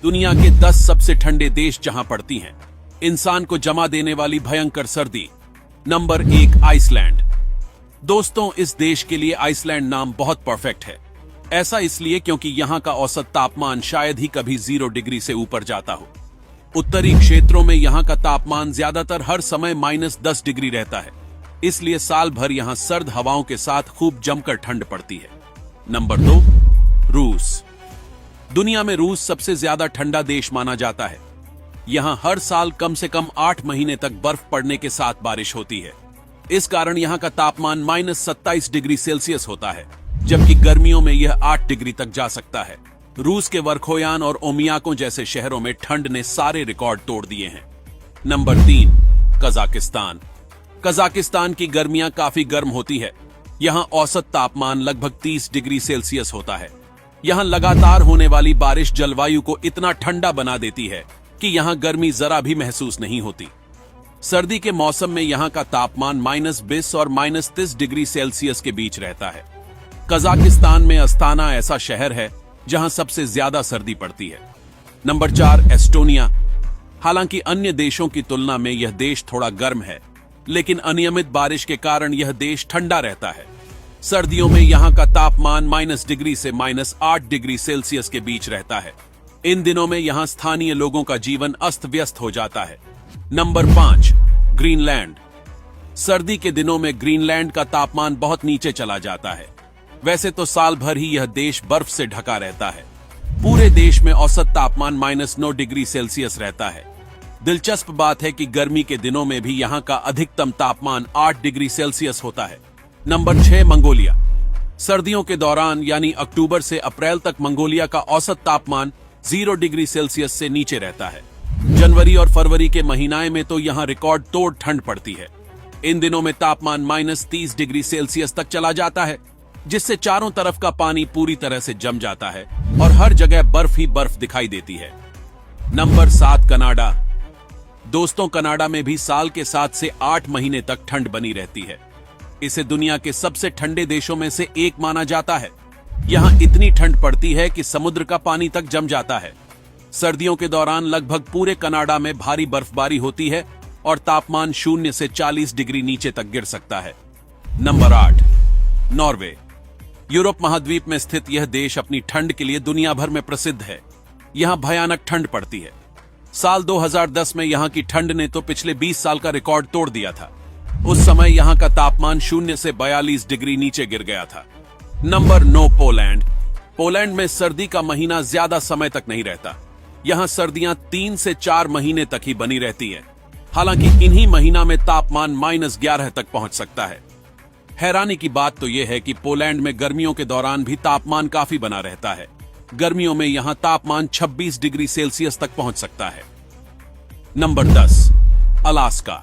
दुनिया के 10 सबसे ठंडे देश जहां पड़ती हैं, इंसान को जमा देने वाली भयंकर सर्दी। Number 1, Iceland. दोस्तों, इस देश के लिए आइसलैंड नाम बहुत परफेक्ट है। ऐसा इसलिए क्योंकि यहां का औसत तापमान शायद ही कभी 0 डिग्री से ऊपर जाता हो। उत्तरी क्षेत्रों में यहां का तापमान ज्यादातर हर समय -10 डिग्री रहता है, इसलिए साल भर यहां सर्द हवाओं के साथ खूब जमकर ठंड पड़ती है। नंबर 2, रूस। दुनिया में रूस सबसे ज्यादा ठंडा देश माना जाता है। यहां हर साल कम से कम 8 महीने तक बर्फ पड़ने के साथ बारिश होती है। इस कारण यहां का तापमान -27 डिग्री सेल्सियस होता है, जबकि गर्मियों में यह 8 डिग्री तक जा सकता है। रूस के वर्खोयान और ओमियाको जैसे शहरों में ठंड ने सारे रिकॉर्ड तोड़ दिए हैं। Number 3, Kazakhstan. कजाकिस्तान की गर्मियां काफी गर्म होती है। यहां औसत तापमान लगभग 30 डिग्री सेल्सियस होता है। यहां लगातार होने वाली बारिश जलवायु को इतना ठंडा बना देती है कि यहां गर्मी जरा भी महसूस नहीं होती। सर्दी के मौसम में यहां का तापमान -20 और -30 डिग्री सेल्सियस के बीच रहता है। कजाकिस्तान में अस्ताना ऐसा शहर है जहां सबसे ज्यादा सर्दी पड़ती है। Number 4, Estonia. हालांकि अन्य देशों की तुलना में यह देश थोड़ा गर्म है, लेकिन अनियमित बारिश के कारण यह देश ठंडा रहता है। सर्दियों में यहां का तापमान -1 डिग्री से -8 डिग्री सेल्सियस के बीच रहता है। इन दिनों में यहां स्थानीय लोगों का जीवन अस्त व्यस्त हो जाता है। Number 5, Greenland. सर्दी के दिनों में ग्रीनलैंड का तापमान बहुत नीचे चला जाता है। वैसे तो साल भर ही यह देश बर्फ से ढका रहता है। पूरे देश में औसत तापमान -9 डिग्री सेल्सियस रहता है। दिलचस्प बात है कि गर्मी के दिनों में भी यहां का अधिकतम तापमान 8 डिग्री सेल्सियस होता है। Number 6, Mongolia. सर्दियों के दौरान यानी अक्टूबर से अप्रैल तक मंगोलिया का औसत तापमान 0 डिग्री सेल्सियस से नीचे रहता है। जनवरी और फरवरी के महीनाएं में तो यहां रिकॉर्ड तोड़ ठंड पड़ती है। इन दिनों में तापमान -30 डिग्री सेल्सियस तक चला जाता है, जिससे चारों तरफ का पानी पूरी तरह से जम जाता है और हर जगह बर्फ ही बर्फ दिखाई देती है। Number 7, Canada. दोस्तों, कनाडा में भी साल के 7 से 8 महीने तक ठंड बनी रहती है। इसे दुनिया के सबसे ठंडे देशों में से एक माना जाता है। यहां इतनी ठंड पड़ती है कि समुद्र का पानी तक जम जाता है। सर्दियों के दौरान लगभग पूरे कनाडा में भारी बर्फबारी होती है और तापमान 0 से 40 डिग्री नीचे तक गिर सकता है। Number 8, Norway. यूरोप महाद्वीप में स्थित यह देश अपनी ठंड के लिए दुनिया भर में प्रसिद्ध है। यहां भयानक ठंड पड़ती है। साल 2010 में यहां की ठंड ने तो पिछले 20 साल का रिकॉर्ड तोड़ दिया था। उस समय यहां का तापमान 0 से 42 डिग्री नीचे गिर गया था। Number 9, Poland. पोलैंड में सर्दी का महीना ज्यादा समय तक नहीं रहता। यहां सर्दियां 3 से 4 महीने तक ही बनी रहती है। हालांकि इन्हीं महीना में तापमान -11 तक पहुंच सकता है। हैरानी की बात तो यह है कि पोलैंड में गर्मियों के दौरान भी तापमान काफी बना रहता है। गर्मियों में यहां तापमान 26 डिग्री सेल्सियस तक पहुंच सकता है। Number 10, Alaska.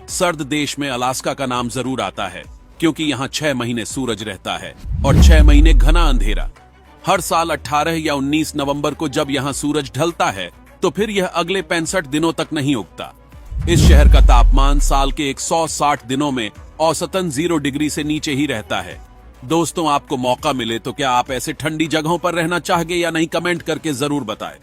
सर्द देश में अलास्का का नाम जरूर आता है, क्योंकि यहां 6 महीने सूरज रहता है और 6 महीने घना अंधेरा। हर साल 18 या 19 नवंबर को जब यहां सूरज ढलता है, तो फिर यह अगले 65 दिनों तक नहीं उगता। इस शहर का तापमान साल के 160 दिनों में औसतन 0 डिग्री से नीचे ही रहता है। दोस्तों, आपको मौका मिले तो क्या आप ऐसे ठंडी जगहों पर रहना चाहेंगे या नहीं, कमेंट करके जरूर बताएं।